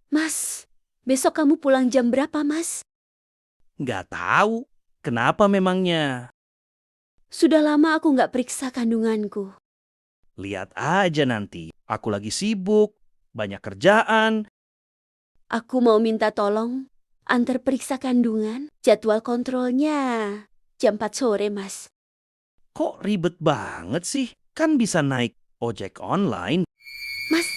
Mas, besok kamu pulang jam berapa, Mas? Nggak tahu. Kenapa memangnya? Sudah lama aku nggak periksa kandunganku. Lihat aja nanti. Aku lagi sibuk, banyak kerjaan. Aku mau minta tolong antar periksa kandungan. Jadwal kontrolnya jam 4 sore, Mas. Kok ribet banget sih? Kan bisa naik ojek online. Mas,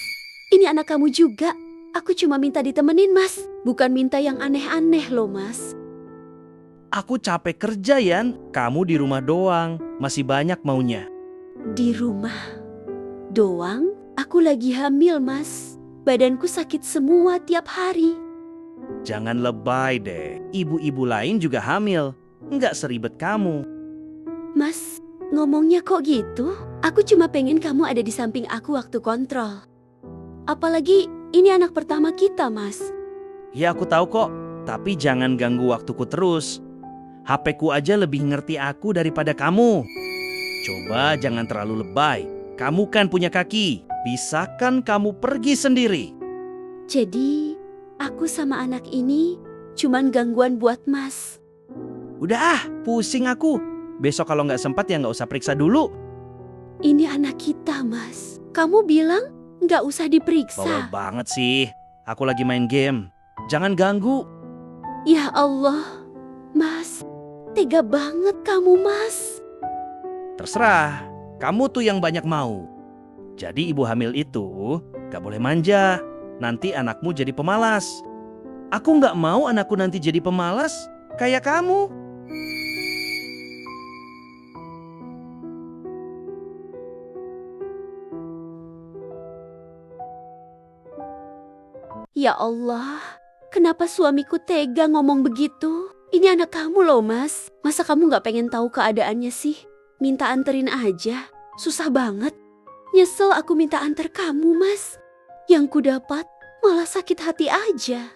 ini anak kamu juga. Aku cuma minta ditemenin, Mas. Bukan minta yang aneh-aneh loh, Mas. Aku capek kerja, Yan. Kamu di rumah doang. Masih banyak maunya. Di rumah doang? Aku lagi hamil, Mas. Badanku sakit semua tiap hari. Jangan lebay deh. Ibu-ibu lain juga hamil. Nggak seribet kamu. Mas, ngomongnya kok gitu? Aku cuma pengen kamu ada di samping aku waktu kontrol. Apalagi ini anak pertama kita, Mas. Ya aku tahu kok. Tapi jangan ganggu waktuku terus. HP-ku aja lebih ngerti aku daripada kamu. Coba jangan terlalu lebay. Kamu kan punya kaki. Bisa kan kamu pergi sendiri? Jadi, aku sama anak ini cuman gangguan buat Mas. Udah pusing aku. Besok kalau nggak sempat ya nggak usah periksa dulu. Ini anak kita, Mas. Kamu bilang nggak usah Bawel diperiksa. banget sih. Aku lagi main game. Jangan ganggu. Ya Allah, Mas. Tega banget kamu, Mas. Terserah. Kamu tuh yang banyak mau. Jadi ibu hamil itu nggak boleh manja. Nanti anakmu jadi pemalas. Aku nggak mau anakku nanti jadi pemalas kayak kamu. Ya Allah, kenapa suamiku tega ngomong begitu? Ini anak kamu loh, Mas. Masa kamu nggak pengen tahu keadaannya sih? Minta anterin aja. Susah banget. Nyesel aku minta antar kamu, Mas. Yang ku dapat malah sakit hati aja.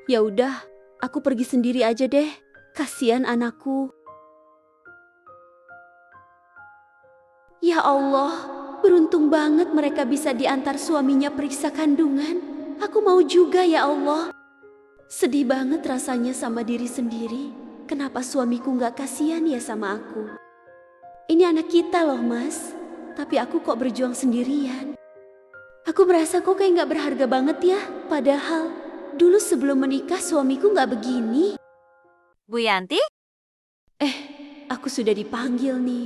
Ya udah, aku pergi sendiri aja deh. Kasihan anakku. Ya Allah, beruntung banget mereka bisa diantar suaminya periksa kandungan. Aku mau juga ya Allah. Sedih banget rasanya sama diri sendiri. Kenapa suamiku gak kasihan ya sama aku? Ini anak kita loh, Mas. Tapi aku kok berjuang sendirian. Aku merasa kok kayak gak berharga banget ya. Padahal dulu sebelum menikah suamiku gak begini. Bu Yanti? Aku sudah dipanggil nih.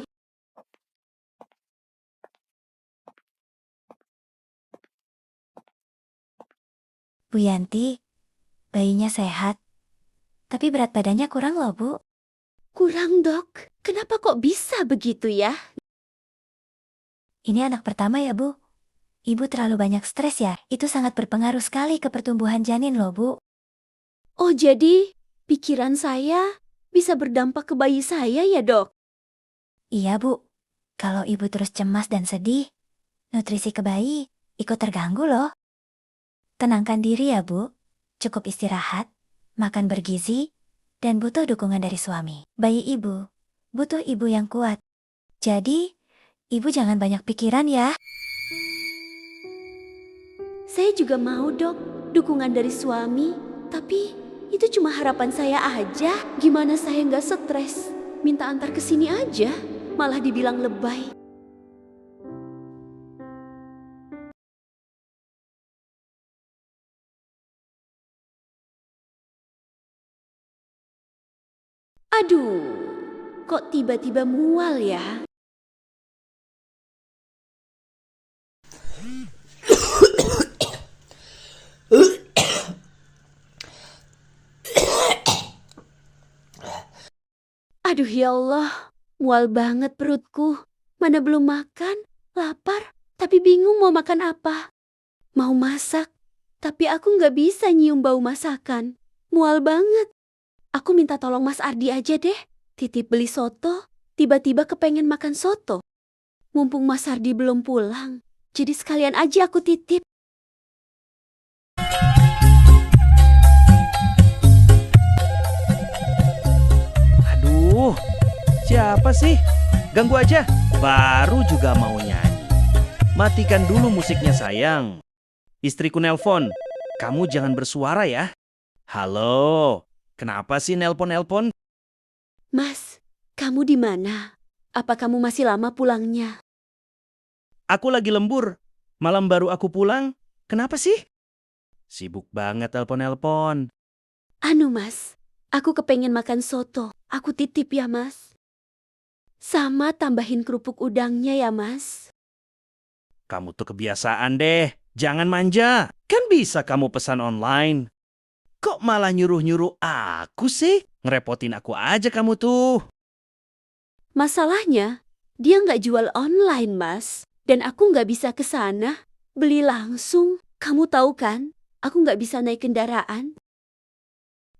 Bu Yanti, bayinya sehat. Tapi berat badannya kurang loh, Bu. Kurang, Dok. Kenapa kok bisa begitu ya? Ini anak pertama ya, Bu. Ibu terlalu banyak stres ya. Itu sangat berpengaruh sekali ke pertumbuhan janin loh, Bu. Oh, jadi pikiran saya bisa berdampak ke bayi saya ya, Dok? Iya, Bu. Kalau ibu terus cemas dan sedih, nutrisi ke bayi ikut terganggu loh. Tenangkan diri ya, Bu. Cukup istirahat, makan bergizi, dan butuh dukungan dari suami. Bayi ibu butuh ibu yang kuat. Jadi, ibu jangan banyak pikiran ya. Saya juga mau, Dok, dukungan dari suami. Tapi itu cuma harapan saya aja. Gimana saya nggak stres? Minta antar ke sini aja, malah dibilang lebay. Aduh, kok tiba-tiba mual ya? Aduh ya Allah, mual banget perutku. Mana belum makan, lapar, tapi bingung mau makan apa. Mau masak, tapi aku nggak bisa nyium bau masakan. Mual banget. Aku minta tolong Mas Ardi aja deh. Titip beli soto, tiba-tiba kepengen makan soto. Mumpung Mas Ardi belum pulang, jadi sekalian aja aku titip. Aduh, siapa sih? Ganggu aja. Baru juga mau nyanyi. Matikan dulu musiknya sayang. Istriku nelpon. Kamu jangan bersuara ya. Halo, kenapa sih nelpon-nelpon? Mas, kamu di mana? Apa kamu masih lama pulangnya? Aku lagi lembur. Malam baru aku pulang. Kenapa sih? Sibuk banget nelpon-nelpon. Anu mas, aku kepengen makan soto. Aku titip ya mas. Sama tambahin kerupuk udangnya ya mas. Kamu tuh kebiasaan deh. Jangan manja. Kan bisa kamu pesan online. Kok malah nyuruh-nyuruh aku sih? Ngerepotin aku aja kamu tuh. Masalahnya, dia nggak jual online mas. Dan aku nggak bisa ke sana. Beli langsung. Kamu tahu kan, aku nggak bisa naik kendaraan.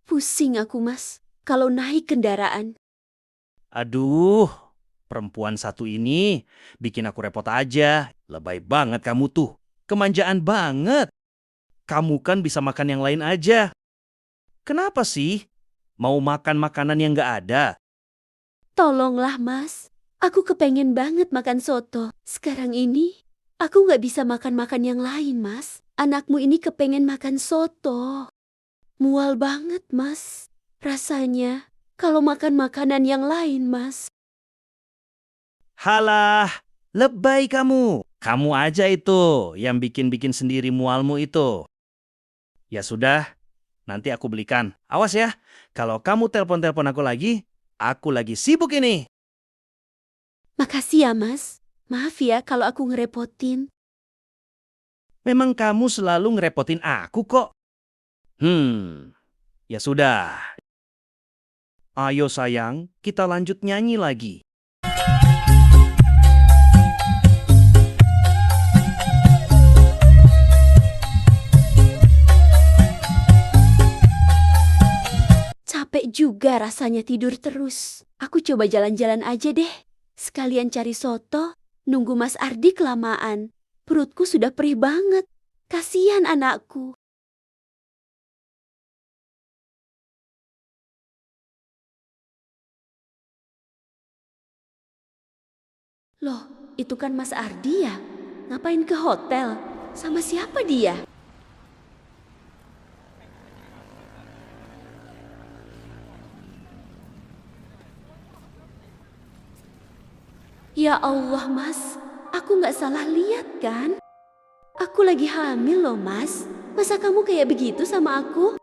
Pusing aku mas, kalau naik kendaraan. Aduh, perempuan satu ini bikin aku repot aja. Lebay banget kamu tuh. Kemanjaan banget. Kamu kan bisa makan yang lain aja. Kenapa sih? Mau makan makanan yang nggak ada? Tolonglah mas, aku kepengen banget makan soto. Sekarang ini, aku nggak bisa makan-makan yang lain mas. Anakmu ini kepengen makan soto. Mual banget mas. Rasanya, kalau makan makanan yang lain mas. Halah, lebay kamu. Kamu aja itu yang bikin-bikin sendiri mualmu itu. Ya sudah, nanti aku belikan. Awas ya, kalau kamu telepon-telepon aku lagi sibuk ini. Makasih ya mas. Maaf ya kalau aku ngerepotin. Memang kamu selalu ngerepotin aku kok. Ya sudah. Ayo sayang, kita lanjut nyanyi lagi. Capek juga rasanya tidur terus. Aku coba jalan-jalan aja deh. Sekalian cari soto, nunggu Mas Ardi kelamaan. Perutku sudah perih banget. Kasihan anakku. Loh, itu kan Mas Ardi ya? Ngapain ke hotel? Sama siapa dia? Ya Allah mas, aku nggak salah lihat kan? Aku lagi hamil loh mas. Masa kamu kayak begitu sama aku?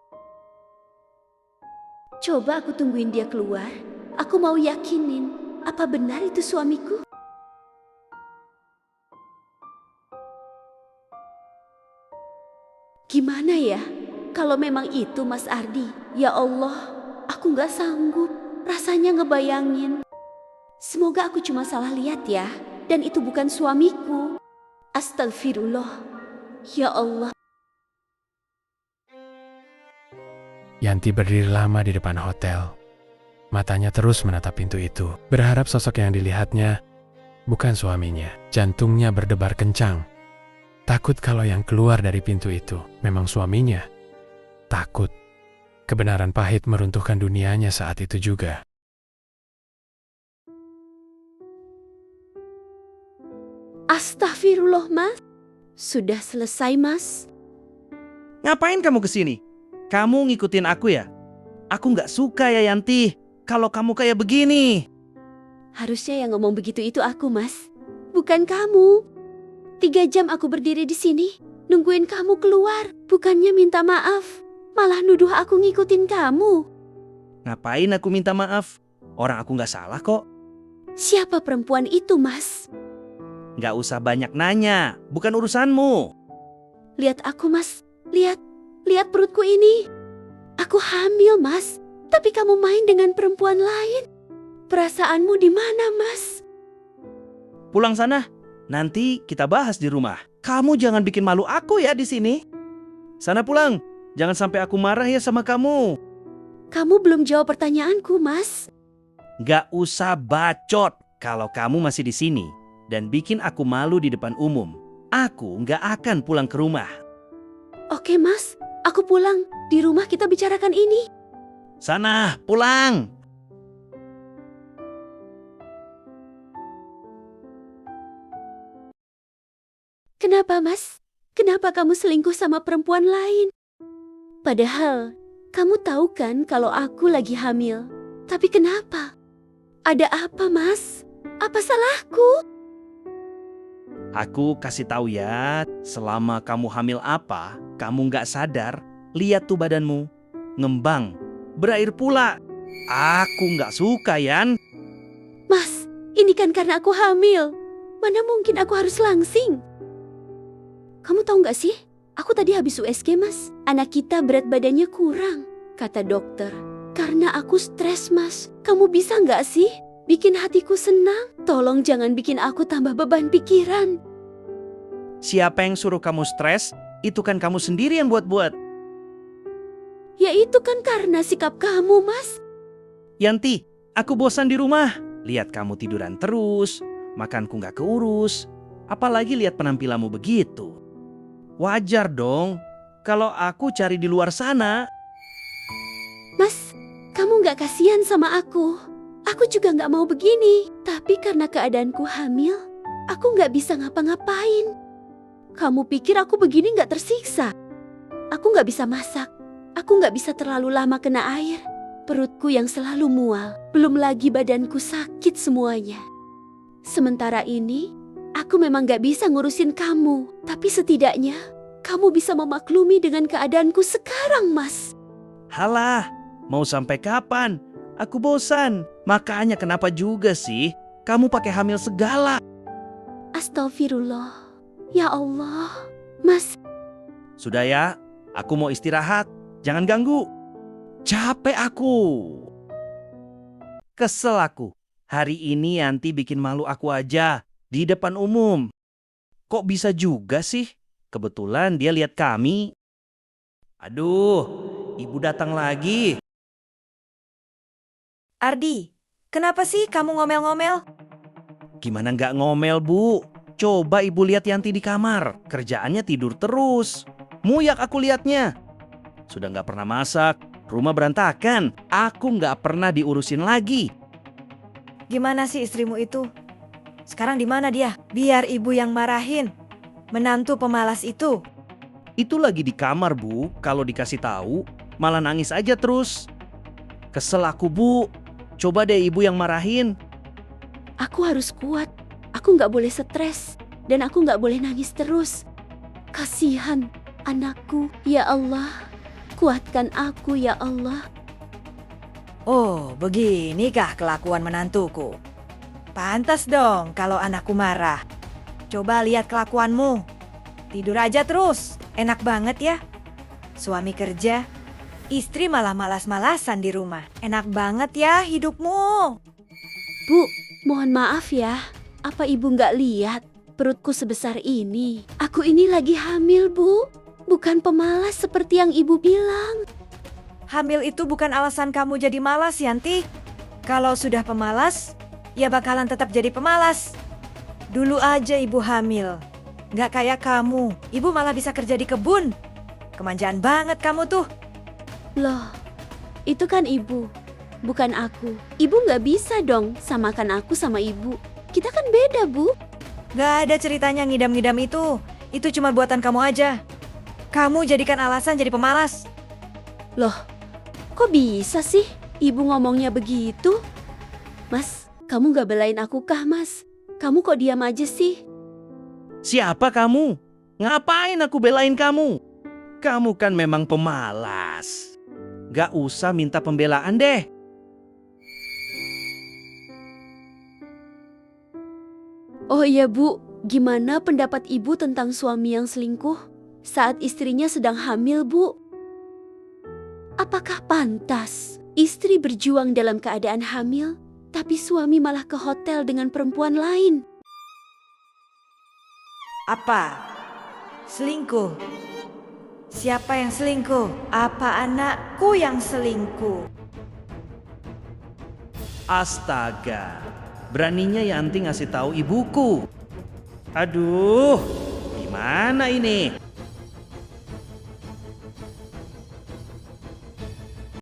Coba aku tungguin dia keluar. Aku mau yakinin, apa benar itu suamiku? Gimana ya? Kalau memang itu Mas Ardi, ya Allah, aku nggak sanggup. Rasanya ngebayangin. Semoga aku cuma salah lihat ya, dan itu bukan suamiku. Astagfirullah. Ya Allah. Yanti berdiri lama di depan hotel. Matanya terus menatap pintu itu, berharap sosok yang dilihatnya bukan suaminya. Jantungnya berdebar kencang. Takut kalau yang keluar dari pintu itu memang suaminya. Takut. Kebenaran pahit meruntuhkan dunianya saat itu juga. Astagfirullah mas. Sudah selesai mas. Ngapain kamu kesini? Kamu ngikutin aku ya? Aku nggak suka ya Yanti, kalau kamu kayak begini. Harusnya yang ngomong begitu itu aku mas. Bukan kamu. 3 jam aku berdiri di sini, nungguin kamu keluar. Bukannya minta maaf, malah nuduh aku ngikutin kamu. Ngapain aku minta maaf? Orang aku nggak salah kok. Siapa perempuan itu mas? Nggak usah banyak nanya, bukan urusanmu. Lihat aku mas, lihat perutku ini. Aku hamil mas, tapi kamu main dengan perempuan lain. Perasaanmu di mana mas? Pulang sana, nanti kita bahas di rumah. Kamu jangan bikin malu aku ya di sini. Sana pulang, jangan sampai aku marah ya sama kamu. Kamu belum jawab pertanyaanku mas. Nggak usah bacot kalau kamu masih di sini dan bikin aku malu di depan umum. Aku nggak akan pulang ke rumah. Oke mas, aku pulang. Di rumah kita bicarakan ini. Sana, pulang. Kenapa mas? Kenapa kamu selingkuh sama perempuan lain? Padahal, kamu tahu kan kalau aku lagi hamil. Tapi kenapa? Ada apa, Mas? Apa salahku? Aku kasih tahu ya, selama kamu hamil apa, kamu nggak sadar, lihat tuh badanmu. Ngembang, berair pula. Aku nggak suka, Yan. Mas, ini kan karena aku hamil. Mana mungkin aku harus langsing? Kamu tahu nggak sih? Aku tadi habis USG, Mas. Anak kita berat badannya kurang, kata dokter. Karena aku stres, Mas. Kamu bisa nggak sih bikin hatiku senang? Tolong jangan bikin aku tambah beban pikiran. Siapa yang suruh kamu stres? Itu kan kamu sendiri yang buat-buat. Ya itu kan karena sikap kamu, Mas. Yanti, aku bosan di rumah. Lihat kamu tiduran terus, makanku nggak keurus. Apalagi lihat penampilanmu begitu. Wajar dong, kalau aku cari di luar sana. Mas, kamu nggak kasihan sama aku. Aku juga nggak mau begini. Tapi karena keadaanku hamil, aku nggak bisa ngapa-ngapain. Kamu pikir aku begini nggak tersiksa? Aku nggak bisa masak. Aku nggak bisa terlalu lama kena air. Perutku yang selalu mual. Belum lagi badanku sakit semuanya. Sementara ini, aku memang nggak bisa ngurusin kamu. Tapi setidaknya, kamu bisa memaklumi dengan keadaanku sekarang, Mas. Halah, mau sampai kapan? Aku bosan. Makanya kenapa juga sih kamu pakai hamil segala? Astagfirullah. Ya Allah. Mas, Sudah ya, aku mau istirahat. Jangan ganggu. Capek aku. Kesel aku. Hari ini Yanti bikin malu aku aja di depan umum. Kok bisa juga sih? Kebetulan dia lihat kami. Aduh, ibu datang lagi. Ardi, kenapa sih kamu ngomel-ngomel? Gimana nggak ngomel, Bu? Coba ibu lihat Yanti di kamar. Kerjaannya tidur terus. Muyak aku liatnya. Sudah nggak pernah masak. Rumah berantakan. Aku nggak pernah diurusin lagi. Gimana sih istrimu itu? Sekarang di mana dia? Biar ibu yang marahin. Menantu pemalas itu. Itu lagi di kamar, Bu. Kalau dikasih tahu, malah nangis aja terus. Kesel aku, Bu. Coba deh ibu yang marahin. aku harus kuat. Aku nggak boleh stres. Dan aku nggak boleh nangis terus. Kasihan anakku, ya Allah. Kuatkan aku, ya Allah. Oh, beginikah kelakuan menantuku? Pantas dong kalau anakku marah. Coba lihat kelakuanmu. Tidur aja terus. Enak banget ya. Suami kerja, istri malah malas-malasan di rumah. Enak banget ya hidupmu. Bu, mohon maaf ya. Apa ibu nggak lihat perutku sebesar ini? Aku ini lagi hamil, Bu. Bukan pemalas seperti yang ibu bilang. Hamil itu bukan alasan kamu jadi malas, Yanti. Kalau sudah pemalas, ya bakalan tetap jadi pemalas. Dulu aja ibu hamil. Nggak kayak kamu. Ibu malah bisa kerja di kebun. Kemanjaan banget kamu tuh. Loh, itu kan ibu, bukan aku. Ibu nggak bisa dong samakan aku sama ibu. Kita kan beda, Bu. Nggak ada ceritanya ngidam-ngidam itu. Itu cuma buatan kamu aja. Kamu jadikan alasan jadi pemalas. Loh, kok bisa sih ibu ngomongnya begitu? Mas, kamu nggak belain aku kah, Mas? Kamu kok diam aja sih? Siapa kamu? Ngapain aku belain kamu? Kamu kan memang pemalas. Gak usah minta pembelaan deh. Oh iya, Bu. Gimana pendapat ibu tentang suami yang selingkuh saat istrinya sedang hamil, Bu? Apakah pantas istri berjuang dalam keadaan hamil, tapi suami malah ke hotel dengan perempuan lain? Apa? Selingkuh? Siapa yang selingkuh? Apa anakku yang selingkuh? Astaga, beraninya Yanti ngasih tahu ibuku. Aduh, gimana ini?